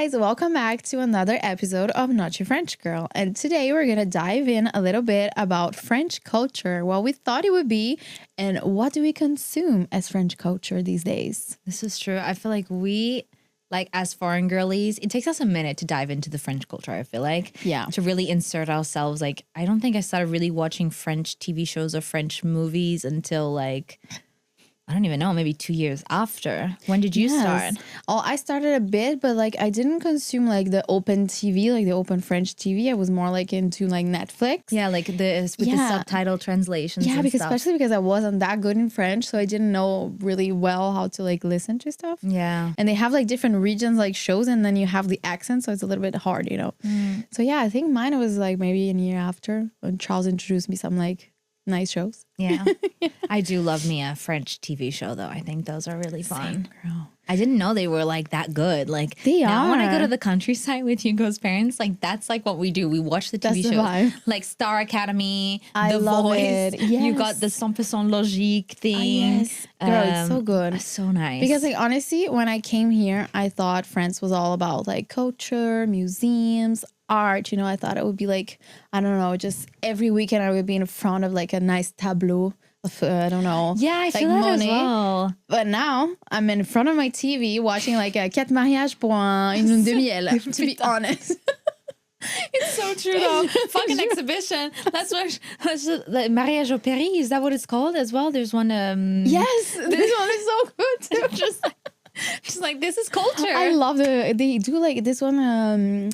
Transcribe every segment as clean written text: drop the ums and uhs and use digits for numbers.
guys, welcome back to another episode of Not Your French Girl. And today we're going to dive in a little bit about French culture, what we thought it would be, and what do we consume as French culture these days. This is true. I feel like as foreign girlies, it takes us a minute to dive into the French culture, I feel like. Yeah. To really insert ourselves. Like, I don't think I started really watching French TV shows or French movies until I don't even know, maybe 2 years after. When did you start? Oh, I started a bit, but I didn't consume the open TV, the open French TV. I was more into Netflix. Yeah, with the subtitle translations. Yeah, and because stuff. especially because I wasn't that good in French, so I didn't know really well how to listen to stuff. Yeah. And they have different regions shows, and then you have the accent, so it's a little bit hard, So yeah, I think mine was maybe a year after when Charles introduced me some nice shows. Yeah. I do love me a French TV show, though. I think those are really fun. Same, girl. I didn't know they were that good. They now are. when I go to the countryside with Hugo's parents, that's what we do. We watch the TV That's the shows. vibe. Star Academy, I The love Voice. it. Yes. You got the 100% Logique thing. Yes. Girl, it's so good. So nice. Because honestly, when I came here, I thought France was all about culture, museums, art. I thought it would be I don't know, just every weekend I would be in front of a nice tableau of, I don't know. Yeah, I feel that as well. But now I'm in front of my TV watching quatre mariages pour une lune de miel, to be honest. It's so true though. Fucking exhibition. That's the mariage au Paris. Is that what it's called as well? There's one. Yes, this one is so good too. just this is culture. I love they do this one.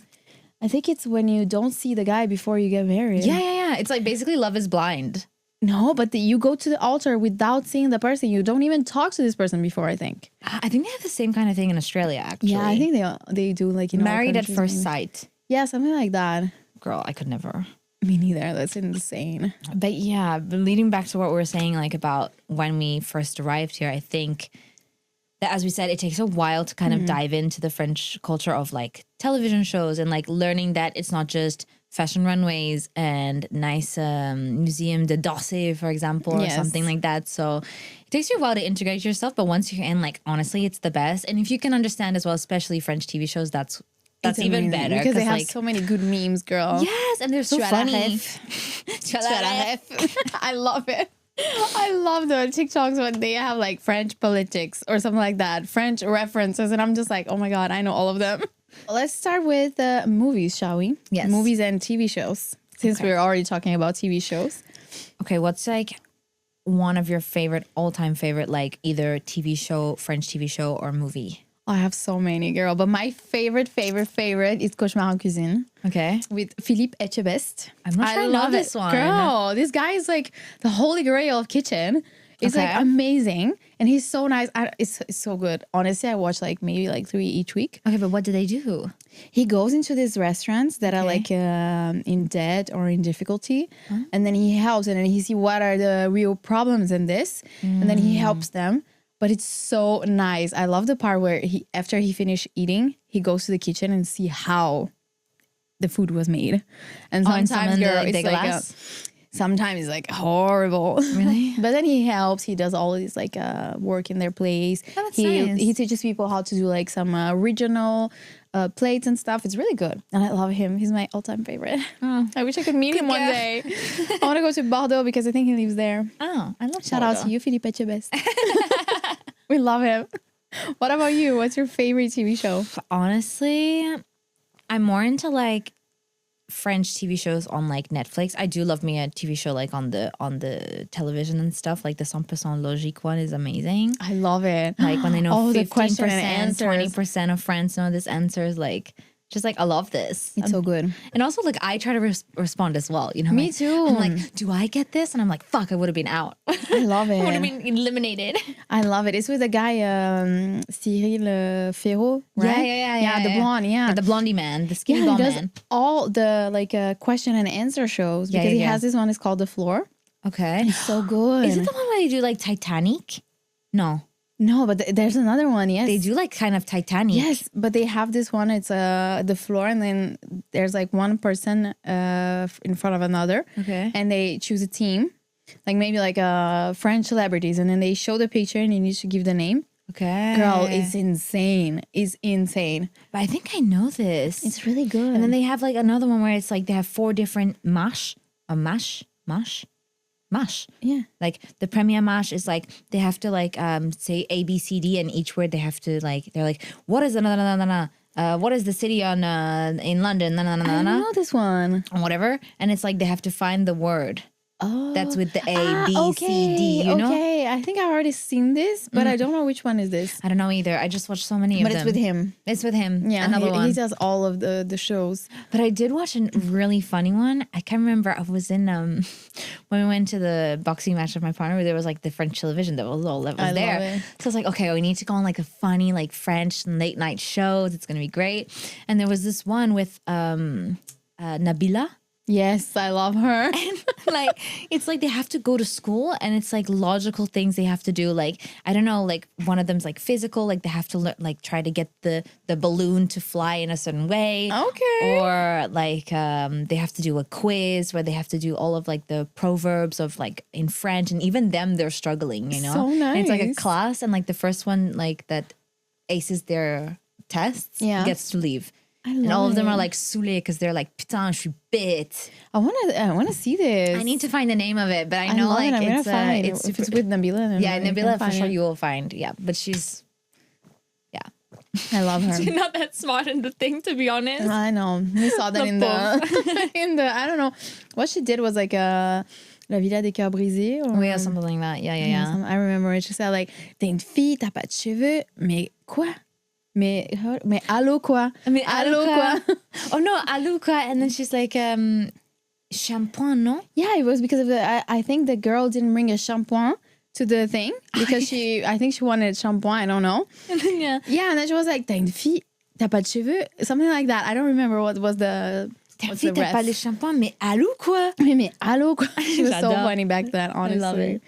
I think it's when you don't see the guy before you get married. Yeah. It's basically Love is Blind. No, but you go to the altar without seeing the person. You don't even talk to this person before, I think. I think they have the same kind of thing in Australia, actually. Yeah, I think they do Married at First Sight. Yeah, something like that. Girl, I could never. Me neither. That's insane. But yeah, leading back to what we were saying about when we first arrived here, I think that, as we said, it takes a while to kind of dive into the French culture of television shows and learning that it's not just fashion runways and nice museum de Dossé, for example, or something like that. So it takes you a while to integrate yourself, but once you're in, honestly, it's the best. And if you can understand as well, especially French TV shows, that's even better. Because they have so many good memes, girl. Yes, and they're so funny. I love it. I love the TikToks when they have French politics or something like that, French references, and I'm just oh my God, I know all of them. Let's start with movies, shall we? Yes. Movies and TV shows, since we're already talking about TV shows. Okay, what's one of your all-time favorite, either TV show, French TV show, or movie? I have so many, girl, but my favorite is Cauchemar en Cuisine. Okay. With Philippe Etchebest. I'm not sure I know this one. Girl, this guy is the holy grail of kitchen. It's amazing. And he's so nice. It's so good. Honestly, I watch maybe 3 each week. Okay, but what do they do? He goes into these restaurants that are in debt or in difficulty. Huh? And then he helps, and then he sees what are the real problems in this. And then he helps them. But it's so nice. I love the part where after he finished eating, he goes to the kitchen and see how the food was made. And sometimes, girl, it's sometimes it's horrible. Really? But then he helps. He does all of these work in their place. Oh, that's nice. He teaches people how to do some regional plates and stuff. It's really good. And I love him. He's my all-time favorite. Oh. I wish I could meet him one day. I want to go to Bordeaux because I think he lives there. Oh, I love Shout out to you, Philippe Etchebest. We love him. What about you? What's your favorite TV show? Honestly, I'm more into French TV shows on Netflix. I do love me a TV show on the television and stuff. The 100% Logique one is amazing. I love it. When they know 15%, and 20% of France know this answers. Just I love this. It's so good. And also I try to respond as well. Me too. I'm do I get this? And I'm fuck, I would have been out. I love it. I would have been eliminated. I love it. It's with the guy Cyril Ferraud, right? Yeah, the blonde, the blondie man, the skinny blonde does man. all the question and answer shows because he has this one. It's called The Floor. Okay, it's so good. Is it the one where they do Titanic? No, but there's another one, yes. They do kind of Titanic. Yes, but they have this one, it's The Floor, and then there's one person in front of another. Okay. And they choose a team, maybe French celebrities, and then they show the picture and you need to give the name. Okay. Girl, it's insane. It's insane. But I think I know this. It's really good. And then they have like another one where it's like they have 4 different mash. Yeah. Like the premier mash is like they have to like say A, B, C, D, and each word they have to like, they're like, what is what is the city on in London? I don't know this one. Or whatever. And it's like they have to find the word. Oh. That's with the A, B, okay, C, D, you know? Okay, I think I've already seen this, but I don't know which one is this. I don't know either. I just watched so many of them. But it's with him. It's with him. Yeah, Another one. He does all of the shows. But I did watch a really funny one. I can't remember. I was in when we went to the boxing match with my partner. There was like the French television that was all that was there. Love it. So I was like, okay, we need to go on like a funny like French late night shows. It's gonna be great. And there was this one with Nabila. Yes, I love her. Like it's like they have to go to school and it's like logical things they have to do. Like I don't know, like one of them's like physical, like they have to learn, like try to get the balloon to fly in a certain way. Okay. Or like they have to do a quiz where they have to do all of like the proverbs of like in French, and even them they're struggling, you know. So And it's like a nice. class, and like the first one like that aces their tests gets to leave. And all of them are like saoulés because they're like, putain, je suis bête. I wanna see this. I need to find the name of it, but I know love like it. I'm it's gonna find it's if it's super, with Nabila. Then yeah, I can Nabila for find sure it. you will find. Yeah, but she's I love her. not that smart in the thing, to be honest. I know. We saw that in the in the I don't know. What she did was like La Villa des Cœurs Brisés. Or, Oh yeah, something like that. Yeah. I remember it. She said like, t'es une fille, t'as pas de cheveux, mais quoi? Mais allô quoi? I mean, Allô quoi? Oh no, Aluka, and then she's like, shampoing, no? Yeah, it was because of the. I think the girl didn't bring a shampoing to the thing because I think she wanted shampoing. I don't know. Yeah. Yeah, and then she was like, t'as une fille, t'as pas de cheveux, something like that. I don't remember what was the. What's the T'as pas le rest? shampoing, mais allô quoi? Mais allô quoi? She was so J'adore. funny back then. Honestly, love it.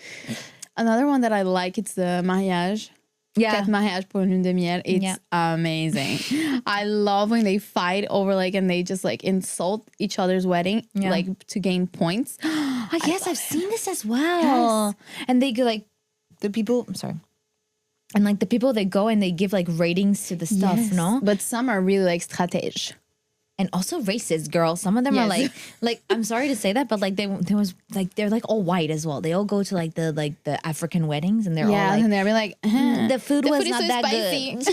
Another one that I like, it's the mariage. Yeah. Quatre mariages pour une lune de miel. It's amazing. I love when they fight over like and they just like insult each other's wedding like to gain points. I guess I've seen this as well. And they go like the people. I'm sorry. And like the people that go and they give like ratings to the stuff, Yes. no? But some are really like stratège. And also racist, girl. Some of them are Yes. like I'm sorry to say that, but like there was like they're like all white as well. They all go to like the African weddings, and they're all like and they'll be like, the food was is not so that spicy. good.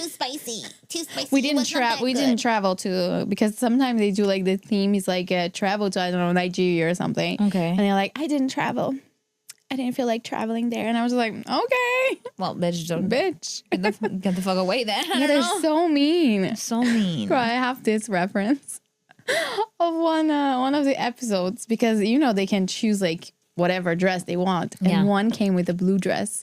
Too spicy. We didn't travel to because sometimes they do like the theme is like travel to I don't know Nigeria or something. Okay. And they're like, I didn't travel. I didn't feel like traveling there, and I was like, okay, Well, bitch, don't bitch. get the fuck away then. Yeah, they're so mean. so mean. Bro, I have this reference of one of the episodes because you know they can choose like whatever dress they want, and Yeah. one came with a blue dress,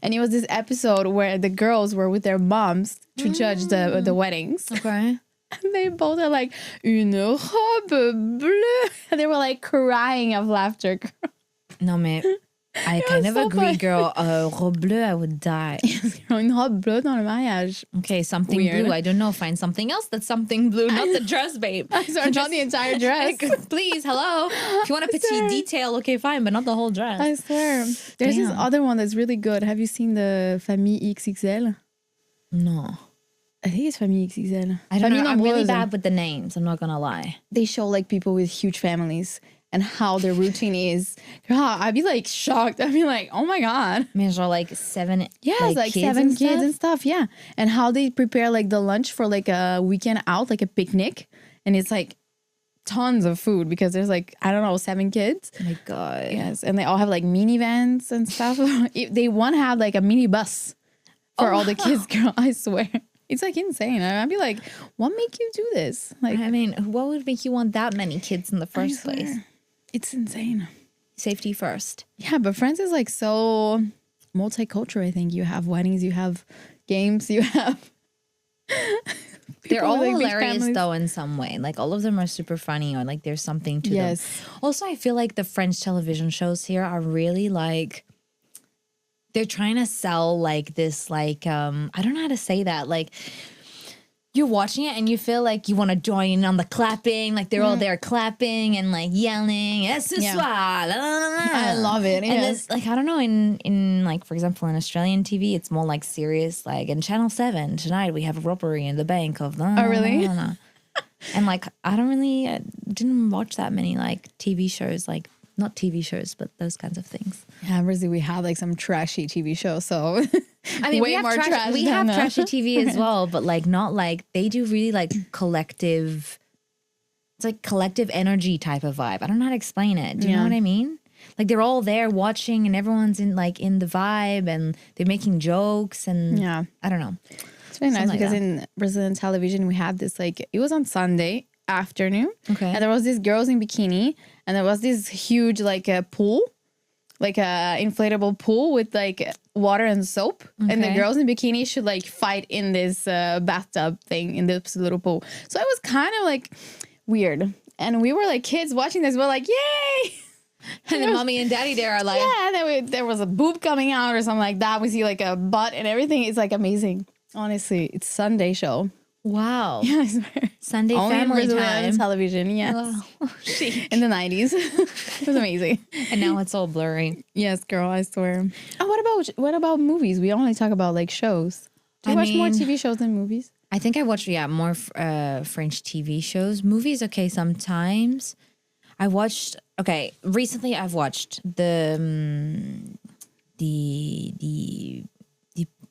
and it was this episode where the girls were with their moms to judge the weddings, Okay. and they both are like une robe bleue, and they were like crying of laughter. No, mais I kind of so agree, funny. girl. Robe bleue, I would die. Une robe bleue dans le mariage. Okay, something Weird. blue. I don't know. Find something else that's something blue, not the dress, babe. So not the entire dress. Please, hello. If you want a petite detail, okay, fine, but not the whole dress. I swear. There's this Damn. other one that's really good. Have you seen the Famille XXL? No. I think it's Famille XXL. I don't know. Famille I'm really Nombreuse. bad with the names. I'm not gonna lie. They show like people with huge families and how their routine is. Girl, I'd be like shocked. I'd be like, oh my God. I mean, so like 7 Yeah, it's like kids 7 and kids stuff? and stuff. Yeah. And how they prepare like the lunch for like a weekend out, like a picnic. And it's like tons of food because there's like, I don't know, 7 kids. Oh my God. Yes. And they all have like minivans and stuff. They want to have like a mini bus for all the kids, girl. I swear. It's like insane. I'd be like, what make you do this? Like, I mean, what would make you want that many kids in the I first place? swear. It's insane. Safety first. Yeah, but France is like so multicultural. I think you have weddings, you have games, you have. They're people all with, like, big hilarious families. though in some way. Like all of them are super funny, or like there's something to them. Yes. Also, I feel like the French television shows here are really like they're trying to sell like this like I don't know how to say that. Like you're watching it and you feel like you want to join in on the clapping, like they're all there clapping and like yelling. "Es ce soir, la, la, la, la." I love it. And this, like, I don't know, in like, for example, in Australian TV, it's more like serious. Like in Channel 7 tonight, we have a robbery in the bank of. Oh, really? And like, I didn't watch that many like TV shows, like not TV shows, but those kinds of things. Yeah, in Brazil we have like some trashy TV shows, so I mean, way we have more trash. we have trashy TV as well, but like not like they do really like collective. It's like collective energy type of vibe. I don't know how to explain it. Do you know what I mean? Like they're all there watching, and everyone's in the vibe, and they're making jokes, and I don't know. It's very nice because in Brazilian television we had this like it was on Sunday afternoon, and there was these girls in bikini, and there was this huge like a pool. Like a inflatable pool with like water and soap, and the girls in bikini should like fight in this bathtub thing in this little pool. So it was kind of like weird, and we were like kids watching this. We're like, yay! And then mommy and daddy there are like, yeah. And then there was a boob coming out or something like that. We see like a butt and everything. It's like amazing. Honestly, it's Sunday show. Wow. Yeah, I swear. Sunday only family time. Television, yes. Wow. In the 90s. It was amazing. And now it's all blurry. Yes, girl, I swear. Oh, what about movies? We only talk about like shows. Do you watch more TV shows than movies? I think I watch more French TV shows. Movies, okay, sometimes. Recently I've watched the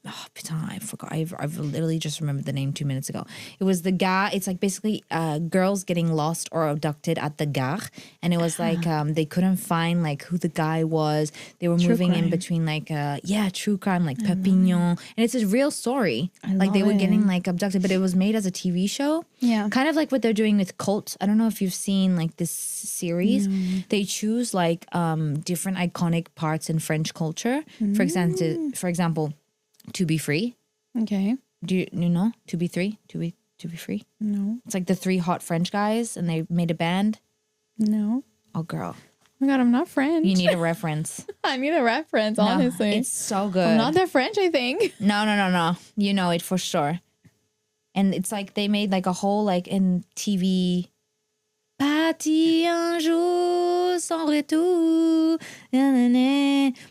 oh, putain, I forgot. I've literally just remembered the name 2 minutes ago. It was the guy. It's like basically girls getting lost or abducted at the gare, and it was like they couldn't find like who the guy was. They were moving in between like true crime, like Perpignan, and it's a real story. Like they were getting like abducted, but it was made as a TV show. Yeah, kind of like what they're doing with Cult. I don't know if you've seen like this series. They choose like different iconic parts in French culture. For example. To Be Free. Okay. Do you know To Be Free? To Be Free? No. It's like the 3 hot French guys, and they made a band. No. Oh, girl. Oh my God, I'm not French. You need a reference. I need a reference, honestly. It's so good. I'm not that French, I think. No. You know it for sure. And it's like they made like a whole like in TV. Parti un jour sans retour,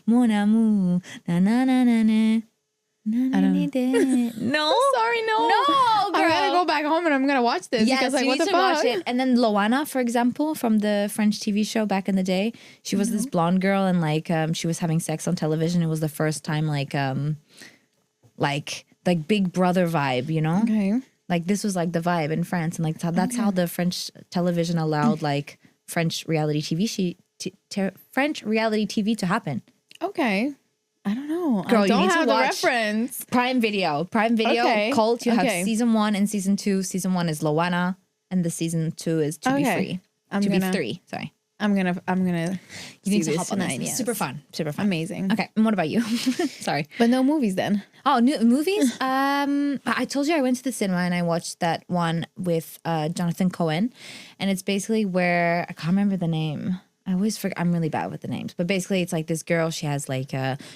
mon amour, na na na na na. I don't know. No, sorry, no, girl. I'm gonna go back home and I'm gonna watch this. Yes, because, like, you what need the to fuck? watch it. And then Loana, for example, from the French TV show back in the day, she was this blonde girl, and like she was having sex on television. It was the first time, like Big Brother vibe, you know? Okay. Like this was like the vibe in France, and like that's how the French television allowed like French reality French reality TV to happen. Okay. I don't know. Girl, I don't you need have to the watch reference. Prime Video, Cult. You have season 1 and season 2. Season 1 is Loana, and the season 2 is To Be Free. Be Free. Sorry. I'm gonna. You need to hop on this. Yes. Super fun. Amazing. Okay. And what about you? Sorry, but no movies then. Oh, new movies. I told you I went to the cinema and I watched that one with Jonathan Cohen, and it's basically where I can't remember the name. I always forget. I'm really bad with the names, but basically it's like this girl. She has like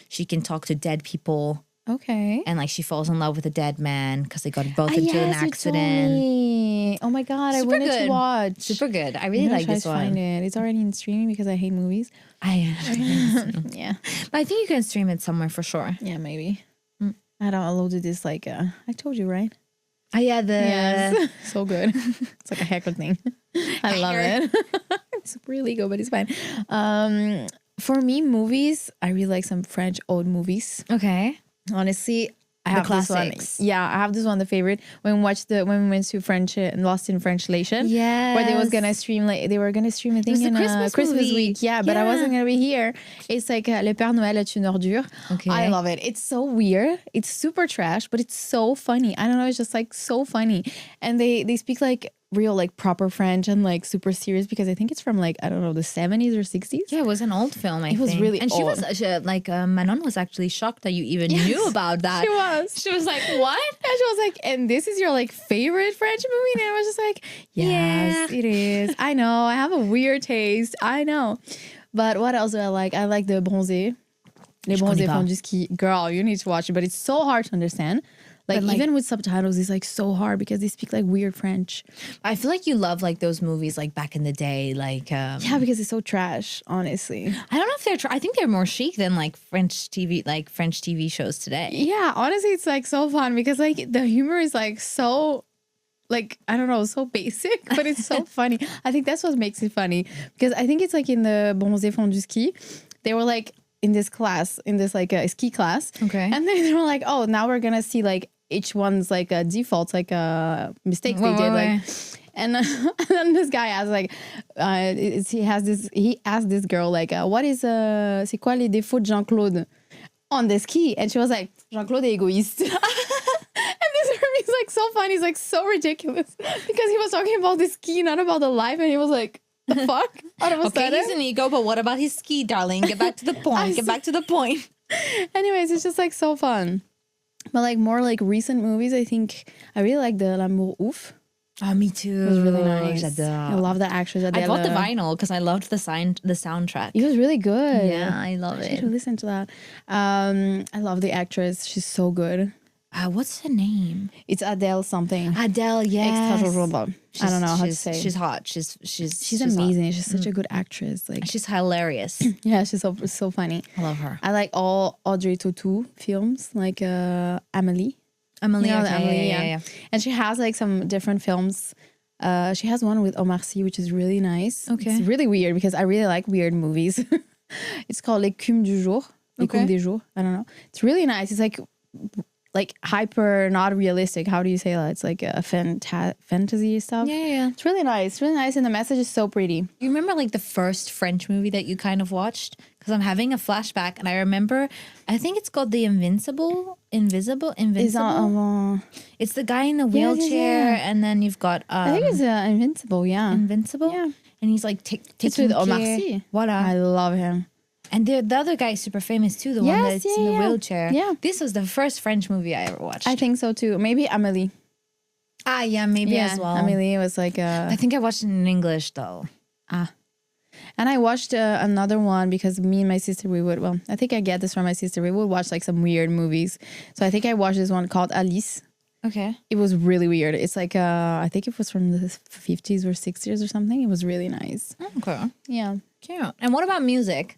she can talk to dead people. Okay. And like she falls in love with a dead man because they got both into an accident. Oh my God, I wanted to watch. Super good. I really like this one. Find it. It's already in streaming because I hate movies. Yeah. But I think you can stream it somewhere for sure. Yeah, maybe. I downloaded this like I told you, right? Oh yeah, yes. So good. It's like a hacker thing. I love it. It's really good, but it's fine. For me, movies, I really like some French old movies. Okay. Honestly, I have classics. This one. Yeah, I have this one, the favorite. When we went to French Lost in French Lation. Yeah. Where they were gonna stream I think in Christmas week. Yeah, but I wasn't gonna be here. It's like Le Père Noël est une ordure. Okay. I love it. It's so weird. It's super trash, but it's so funny. I don't know, it's just like so funny. And they speak like real like proper French and like super serious because I think it's from like I don't know the 70s or 60s. Yeah, it was an old film. I think it was really and old. She was like Manon was actually shocked that you even knew about that. She was like, what? And she was like, and this is your like favorite French movie? And I was just like, yes, it is. I know. I have a weird taste. I know. But what else do I like? I like the bronzés. Les bronzés fondus ski. Girl, you need to watch it, but it's so hard to understand. Like, even with subtitles, it's like so hard because they speak like weird French. I feel like you love like those movies like back in the day, like Yeah, because it's so trash, honestly. I don't know if they're I think they're more chic than like French TV shows today. Yeah, honestly, it's like so fun because like the humor is like so, like, I don't know, so basic, but it's so funny. I think that's what makes it funny because I think it's like in the Bons Enfants du Ski, they were like in this class, in this like a ski class. Okay. And then they were like, oh, now we're gonna see like each one's like defaults, like mistakes they did. Like, and then this guy asked like, he asked this girl like, what is c'est quoi les défauts de Jean-Claude on the ski? And she was like, Jean-Claude est égoïste. And this for me is like so funny. It's like so ridiculous because he was talking about the ski, not about the life, and he was like, the fuck? Okay, he's an ego, but what about his ski, darling? Get back to the point. Get back to the point. Anyways, it's just like so fun. But like more like recent movies, I think I really like the L'amour ouf. Oh, me too. It was really nice. J'adore. I love the actress. I bought the vinyl because I loved the soundtrack. It was really good. Yeah, I love it. I should listen to that. I love the actress. She's so good. What's her name? It's Adele something. Adele, yes. I don't know how to say. She's hot. She's amazing. Hot. She's such a good actress. Like, she's hilarious. Yeah, she's so funny. I love her. I like all Audrey Tautou films, like Amélie. Amélie, you know, okay, Amélie, yeah. And she has like some different films. She has one with Omar Sy, which is really nice. Okay. It's really weird because I really like weird movies. It's called L'écume du jour. L'écume des jours. I don't know. It's really nice. It's like hyper, not realistic. How do you say that? It's like a fantasy stuff. Yeah. It's really nice. It's really nice. And the message is so pretty. You remember like the first French movie that you kind of watched? Because I'm having a flashback and I remember, I think it's called The Invisible. It's the guy in the wheelchair and then you've got... I think it's Invincible, yeah. Invincible? Yeah. And he's like taking It's with Omar Sy. Voila. I love him. And the other guy is super famous too, the one that's in the wheelchair. Yeah. This was the first French movie I ever watched. I think so too. Maybe Amélie. Ah, yeah, maybe as well. Amélie was like I think I watched it in English though. And I watched another one because me and my sister, I think I get this from my sister. We would watch like some weird movies. So I think I watched this one called Alice. Okay. It was really weird. It's like, I think it was from the 50s or 60s or something. It was really nice. Okay. Yeah. Cute. And what about music?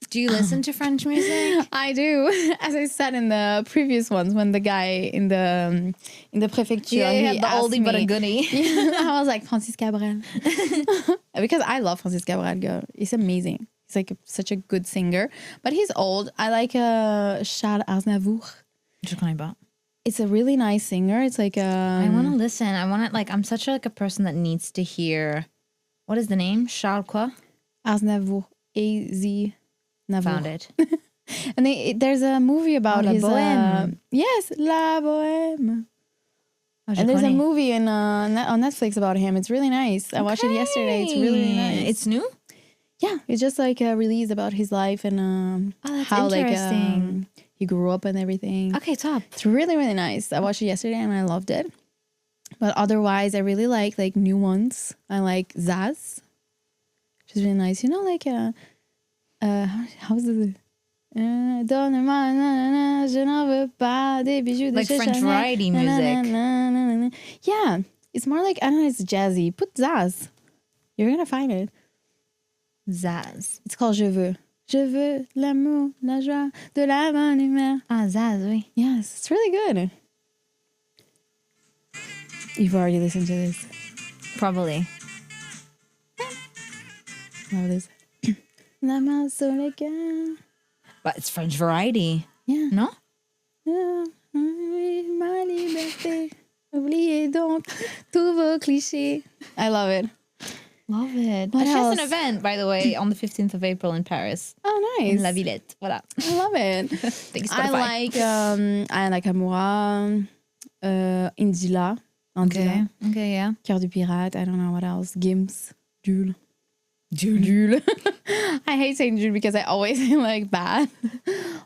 Do you listen to French music? I do. As I said in the previous ones, when the guy in the prefecture, he the oldie me, but a goodie. I was like, Francis Cabrel. Because I love Francis Cabrel, girl. He's amazing. He's like such a good singer. But he's old. I like Charles Aznavour. Je connais pas. It's a really nice singer. It's like I want to listen. I want to I'm such a person that needs to hear. What is the name? Charles quoi? Aznavour. A-Z. Found it. And there's a movie about La his Bohème. Yes, La Bohème. And there's a movie on Netflix about him. It's really nice. I watched it yesterday. It's really, really nice. It's new? Yeah, it's just like a release about his life and that's how interesting. like he grew up and everything. Okay, top. It's really, really nice. I watched it yesterday and I loved it. But otherwise, I really like new ones. I like Zaz. She's really nice. You know, like how's it? Donne-moi, je n'en veux pas des bijoux de like French variety music. Yeah, it's more like, I don't know, it's jazzy. Put Zaz. You're gonna find it. Zaz. It's called Je veux. Je veux l'amour, la joie, de la bonne humeur. Ah, Zaz, oui. Yes, it's really good. You've already listened to this. Probably. Love this. La main sur le cœur. But it's French variety. Yeah. No? Ma liberté. Oubliez donc tous vos clichés. I love it. Love it. What She has else? an event, by the way, on the 15th of April in Paris. Oh, In nice. La Villette. Voilà. I love it. Thanks, I Spotify. like Amoura, Indila, Okay. Okay, yeah. Cœur du Pirate. I don't know what else. Gims, Jules. Jules. I hate saying Jules because I always say like bad.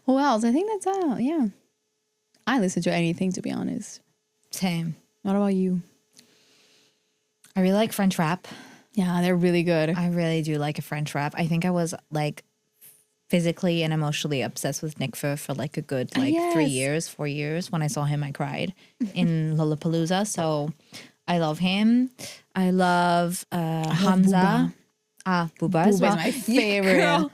Who else? I think that's all. Yeah. I listen to anything, to be honest. Same. What about you? I really like French rap. Yeah, they're really good. I really do like a French rap. I think I was like physically and emotionally obsessed with Nick for like a good like 3 years, 4 years. When I saw him, I cried in Lollapalooza. So I love him. I love Hamza. Booba as well. My favorite. Girl.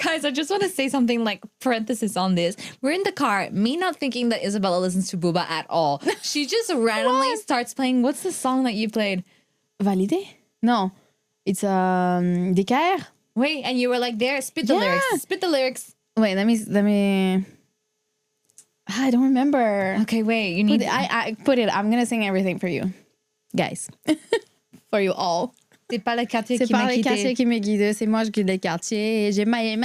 Guys, I just want to say something like parenthesis on this. We're in the car, me not thinking that Isabella listens to Booba at all. She just randomly starts playing. What's the song that you played? Validé? No. It's DKR. Wait, and you were like, there, spit the lyrics. Spit the lyrics. Wait, let me I don't remember. Okay, wait, you need I put it. I'm gonna sing everything for you. Guys. For you all. C'est pas le quartier C'est qui pas m'a le quartier quitté. qui me guide, c'est moi je guide le quartier. J'ai maillé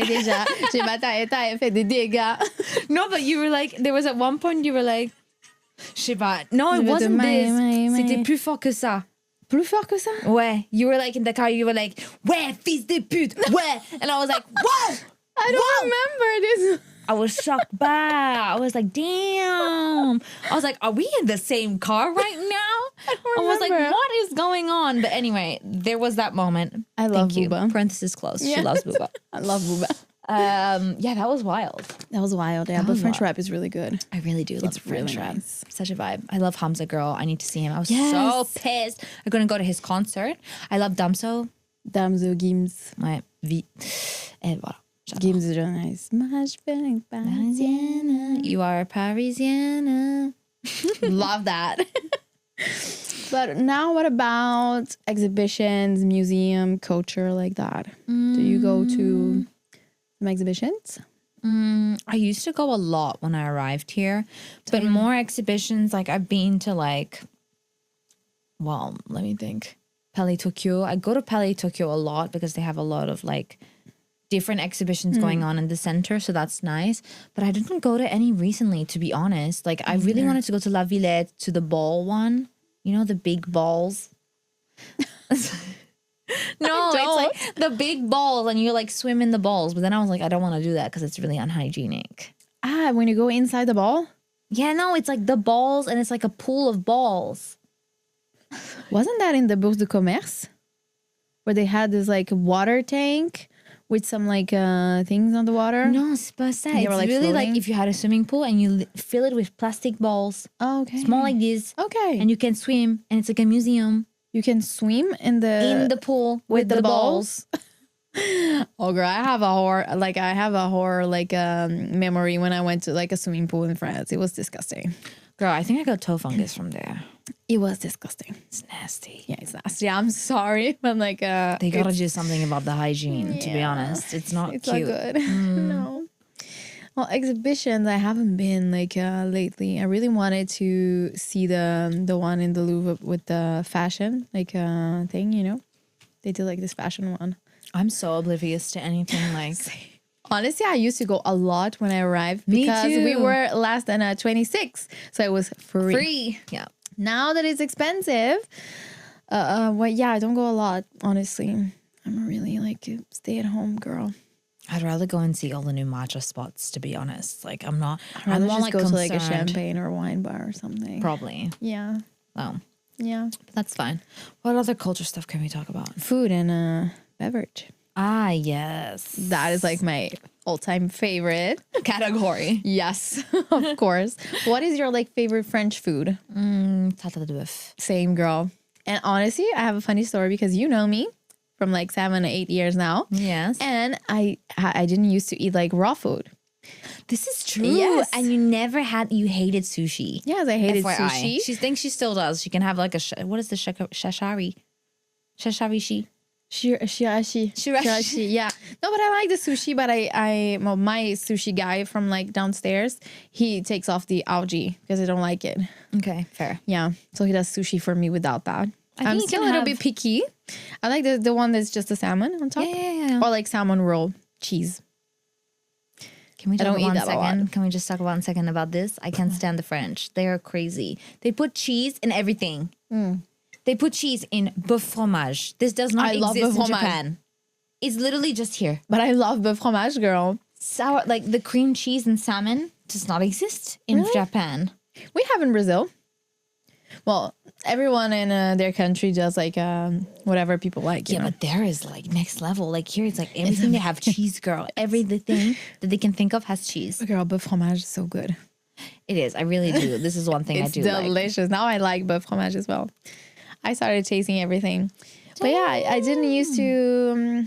déjà. J'ai ma taille fait des dégâts. No, but you were like, there was at one point you were like, je sais pas. No, it Je vais te wasn't this. mailler. C'était plus fort que ça. Plus fort que ça? Ouais. You were like in the car, you were like, ouais, fils de pute, ouais. And I was like, whoa. I don't remember this. I was shocked back. I was like, damn. I was like, are we in the same car right now? I was like, what is going on? But anyway, there was that moment. I love Thank Booba. You. Parenthesis closed. She loves Booba. I love Booba. Yeah, that was wild. That was wild, yeah. But French rap is really good. I really do love French really rap. nice. Such a vibe. I love Hamza Girl. I need to see him. I was so pissed. I'm going to go to his concert. I love Damso. Damso, Gims. Ouais, vie. Et voilà. Gims is really nice. Parisienne. You are a Parisienne. Love that. But now what about exhibitions, museum, culture like that? Do you go to some exhibitions? I used to go a lot when I arrived here, but more exhibitions. Like I've been to like, well, let me think. Palais Tokyo. I go to Palais Tokyo a lot because they have a lot of like different exhibitions going on in the center, so that's nice. But I didn't go to any recently, to be honest. Like I really wanted to go to La Villette, to the ball one. You know, the big balls. No, it's like the big balls and you like swim in the balls. But then I was like, I don't want to do that because it's really unhygienic. When you go inside the ball? Yeah, no, it's like the balls and it's like a pool of balls. Wasn't that in the Bourse du Commerce? Where they had this like water tank with some like things on the water? No, c'est pas ça. They It's were, like, really floating? like if you had a swimming pool and you fill it with plastic balls. Oh, okay. Small like this. Okay. And you can swim and it's like a museum. You can swim in the Pool with the balls. Oh girl, I have a horror memory when I went to like a swimming pool in France. It was disgusting. Girl, I think I got toe fungus from there. It was disgusting. It's nasty. Yeah, it's nasty. I'm sorry, but like They gotta do something about the hygiene, to be honest. It's not it's cute. not good. No. Well, exhibitions I haven't been like lately. I really wanted to see the one in the Louvre with the fashion thing, you know. They did like this fashion one. I'm so oblivious to anything like. Honestly, I used to go a lot when I arrived Me because too. we were less than 26, so it was free. Yeah. Now that it's expensive, I don't go a lot. Honestly, I'm a really like stay at home girl. I'd rather go and see all the new matcha spots, to be honest. Like I'm not. I'd rather more just like go to like a concerned. champagne or wine bar or something. Probably. Yeah, Well, yeah. but that's fine. What other culture stuff can we talk about? Food and beverage. Ah, yes. That is like my all-time favorite Category. Yes, of course. What is your like favorite French food? Tarte de bœuf. Same girl. And honestly, I have a funny story because you know me from like 7 or 8 years now. Yes. And I didn't used to eat like raw food. This is true. Yes. And you hated sushi. Yes, I hated FYI. sushi. She thinks she still does. She can have like what is the shashari? Shasharishi. Shirashi. Yeah. No, but I like the sushi, but my sushi guy from like downstairs, he takes off the algae because I don't like it. Okay, fair. Yeah. So he does sushi for me without that. I'm you still a can little have- bit picky. I like the one that's just the salmon on top. Yeah. Or like salmon roll cheese. Can we I talk don't eat one that a lot. second? Can we just talk 1 second about this? I can't stand the French. They are crazy. They put cheese in everything. They put cheese in beurre fromage. This does not I love exist in beurre fromage. Japan. It's literally just here. But I love beurre fromage, girl. Sour, like the cream cheese and salmon does not exist in Japan. We have in Brazil. Well, everyone in their country does like whatever people like. You know? But there is like next level. Like here, it's like everything they have cheese, girl. Everything that they can think of has cheese. Girl, beurre fromage is so good. It is. I really do. This is one thing I do like. It's delicious. Now I like beurre fromage as well. I started tasting everything. But yeah, I didn't used to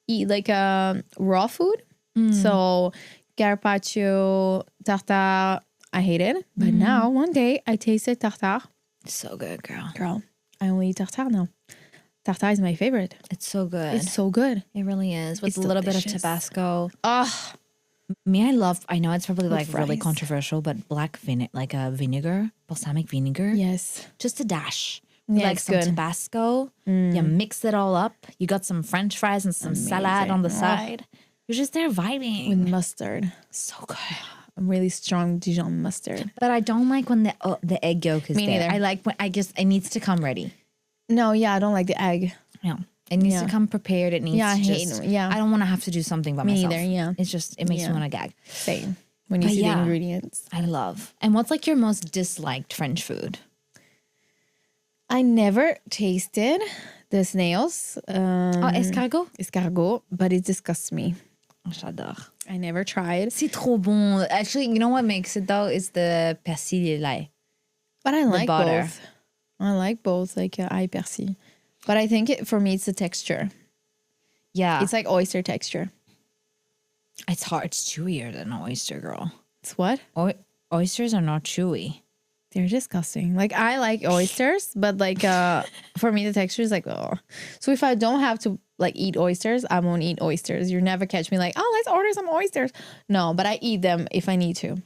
eat like raw food. So carpaccio, tartare, I hated. But now one day I tasted tartare. So good, girl. Girl, I only eat tartare now. Tartare is my favorite. It's so good. It's so good. It really is. With It's a little bit of delicious. Tabasco. Oh, I know it's probably like really fries. controversial, but black vinegar, balsamic vinegar. yes. Just a dash. Yeah, Like it's some good. Tabasco. You mix it all up. You got some French fries and some salad on the side. You're just there vibing. With mustard. So good. A really strong Dijon mustard. But I don't like when the egg yolk is Me there. neither. I like when it needs to come ready. No, yeah, I don't like the egg. Yeah. It needs Yeah. to come prepared. It needs Yeah, I to hate just, it. Yeah. I don't want to have to do something by Me myself. neither, yeah. It's just, it makes Yeah. me want to gag. Same. When you But see yeah. the ingredients. I love. And what's like your most disliked French food? I never tasted the snails. Escargot? But it disgusts me. J'adore. I never tried. C'est trop bon. Actually, you know what makes it though is the persil et l'ail. But I like butter. both. I like both, like ail persil. But I think for me, it's the texture. Yeah. It's like oyster texture. It's hard. It's chewier than an oyster, girl. It's what? Oysters are not chewy. They're disgusting. Like I like oysters, but like for me the texture is like oh. So if I don't have to like eat oysters, I won't eat oysters. You never catch me like oh let's order some oysters. No, but I eat them if I need to.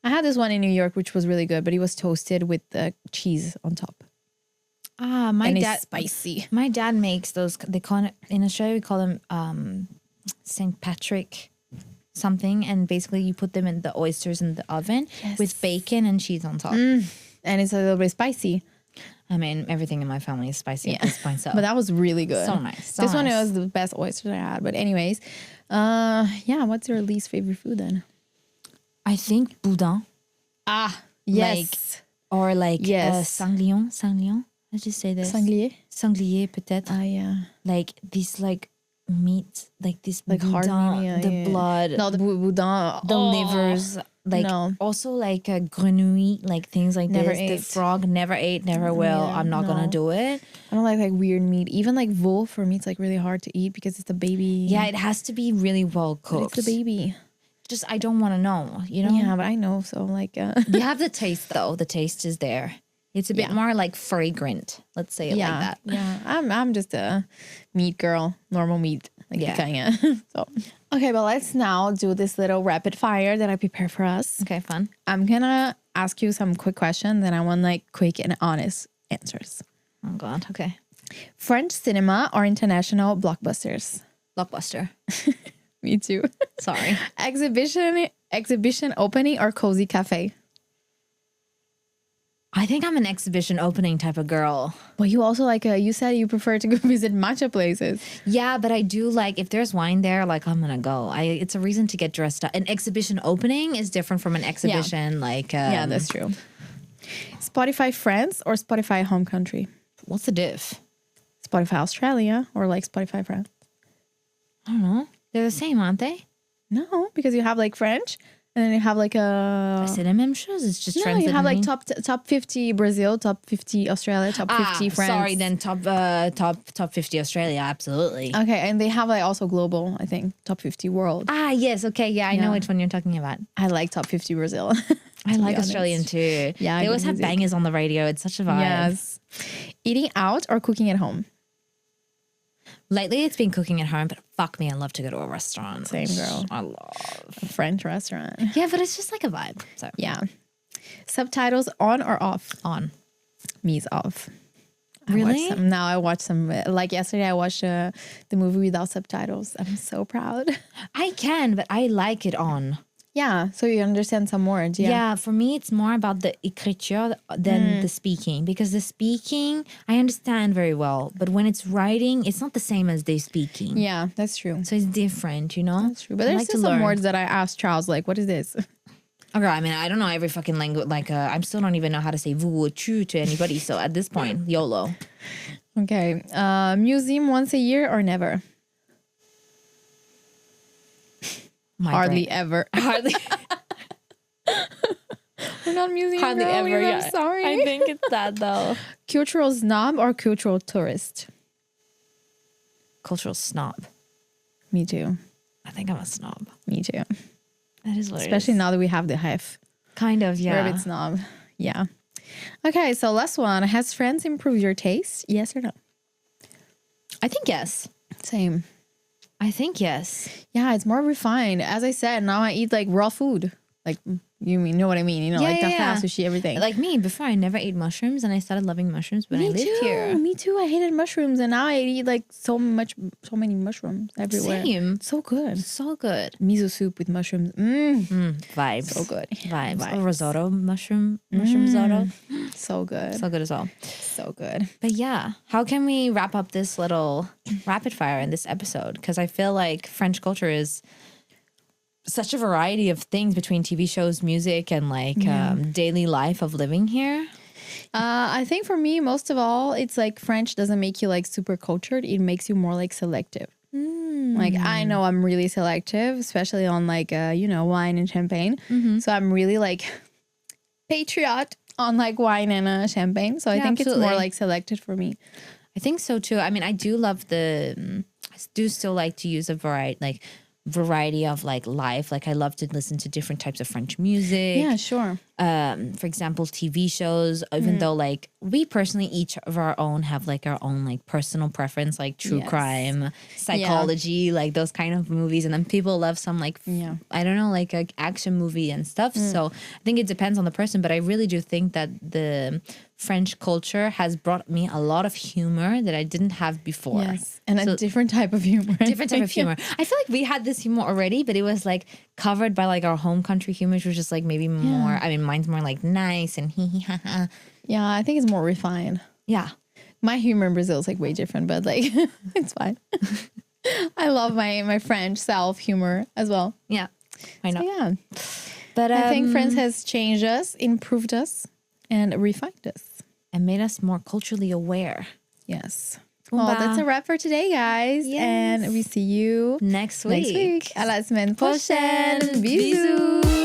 I had this one in New York which was really good, but it was toasted with the cheese on top. My And dad it's spicy. My dad makes those. They call it in Australia. We call them St. Patrick something, and basically you put them in the oysters in the oven with bacon and cheese on top. And it's a little bit spicy. I mean, everything in my family is spicy at this point. So, But that was really good. So nice. So this one nice. was the best oysters I had. But anyways, yeah, what's your least favorite food then? I think boudin. Yes. Or like Yes. sanglion. Let's just say this. Sanglier? Sanglier, peut-être. Yeah. Like these like meat, like this Like hard boudin, meat, yeah, the yeah. blood, No, the boudin. the livers, like No. also like a grenouille, like things like Never this. The ate. frog never ate, never will. Yeah, I'm not gonna no. do it. I don't like weird meat. Even like veau for me, it's like really hard to eat because it's the baby. Yeah, it has to be really well But cooked. it's the baby. Just I don't want to know, you know. Yeah, but I know. So like, You have the taste though. The taste is there. It's a bit Yeah. more like fragrant. Let's say it yeah, like that. yeah. I'm just a meat girl, normal meat, like Yeah. picanha. So okay, but let's now do this little rapid fire that I prepared for us. Okay, fun. I'm gonna ask you some quick questions, and I want like quick and honest answers. Oh God. Okay. French cinema or international blockbusters? Blockbuster. Me too. Sorry. Exhibition opening or cozy cafe? I think I'm an exhibition opening type of girl. But you also like you said you prefer to go visit matcha places. Yeah, but I do like if there's wine there, like I'm gonna go. It's a reason to get dressed up. An exhibition opening is different from an exhibition. Like Yeah, that's true. Spotify France or Spotify home country? what's the diff? Spotify Australia or like Spotify France? I don't know. They're the same, aren't they? No, because you have like French and then you have like C'est la même chose. It's just no, trends you that have like mean- top 50 Brazil, top 50 Australia, top 50 France. Sorry, then top 50 Australia, absolutely. Okay, and they have like also global, I think, top 50 world. Yes, okay, yeah, I know which one you're talking about. I like top 50 Brazil. I like honest. Australian too. Yeah, they always good have music. bangers on the radio. It's such a vibe. Yes. Eating out or cooking at home? Lately, it's been cooking at home, but fuck me, I love to go to a restaurant. Same, girl. I love. A French restaurant. Yeah, but it's just like a vibe. So Yeah. Subtitles on or off? on. Me's off. Really? Now I watch some, like yesterday I watched the movie without subtitles. I'm so proud. I can, but I like it on. Yeah, so you understand some words. Yeah, for me, it's more about the écriture than the speaking. Because the speaking, I understand very well. But when it's writing, it's not the same as the speaking. Yeah, that's true. So it's different, you know? That's true. But I there's like still to some learn. words that I asked Charles, like, what is this? Okay, I mean, I don't know every fucking language. Like, I still don't even know how to say vous ou tu to anybody. So at this point, YOLO. Okay. Museum once a year or never? Hardly ever. Hardly. We're not museum Hardly girlies, ever. I'm Yeah. sorry. I think it's that though. Cultural snob or cultural tourist? Cultural snob. Me too. I think I'm a snob. Me too. That is what Especially it is. now that we have the HEF. Kind of, yeah. We're a bit snob. Yeah. Okay, so last one. Has Friends improved your taste? Yes or no? I think yes. Same. I think yes. Yeah, it's more refined. As I said, now I eat like raw food. Like, you know what I mean? You know, like tartare, sushi, everything. Like me, before I never ate mushrooms, and I started loving mushrooms when I lived here. Me too. I hated mushrooms, and now I eat like so many mushrooms everywhere. Same. So good. So good. Miso soup with mushrooms. Vibes. So good. Vibes. Or risotto, mushroom risotto. So good. So good as well. So good. But yeah, how can we wrap up this little rapid fire in this episode? Because I feel like French culture is such a variety of things between TV shows, music, and like daily life of living here. I think for me, most of all, it's like French doesn't make you like super cultured. It makes you more like selective. Like I know I'm really selective, especially on like, wine and champagne. So I'm really like patriot on like wine and champagne. So I think absolutely. it's more like selected for me. I think so too. I mean, I do love I do still like to use a variety of like life. Like I love to listen to different types of French music. Yeah, sure. For example, TV shows, even though like we personally each of our own have like our own like personal preference, like true crime, psychology, like those kind of movies. And then people love some like, I don't know, like a action movie and stuff. So I think it depends on the person, but I really do think that the French culture has brought me a lot of humor that I didn't have before. Yes, and a different type of humor. Different type of humor. I feel like we had this humor already, but it was like covered by like our home country humor, which was just like maybe more, I mean, mine's more like nice and hee hee ha ha. Yeah, I think it's more refined. Yeah. My humor in Brazil is like way different, but like it's fine. I love my French self humor as well. Yeah, I know. So, yeah. But I think Friends has changed us, improved us, and refined us. And made us more culturally aware. Yes. Well, that's a wrap for today, guys. Yes. And we see you next week. À la semaine prochaine. Bisous.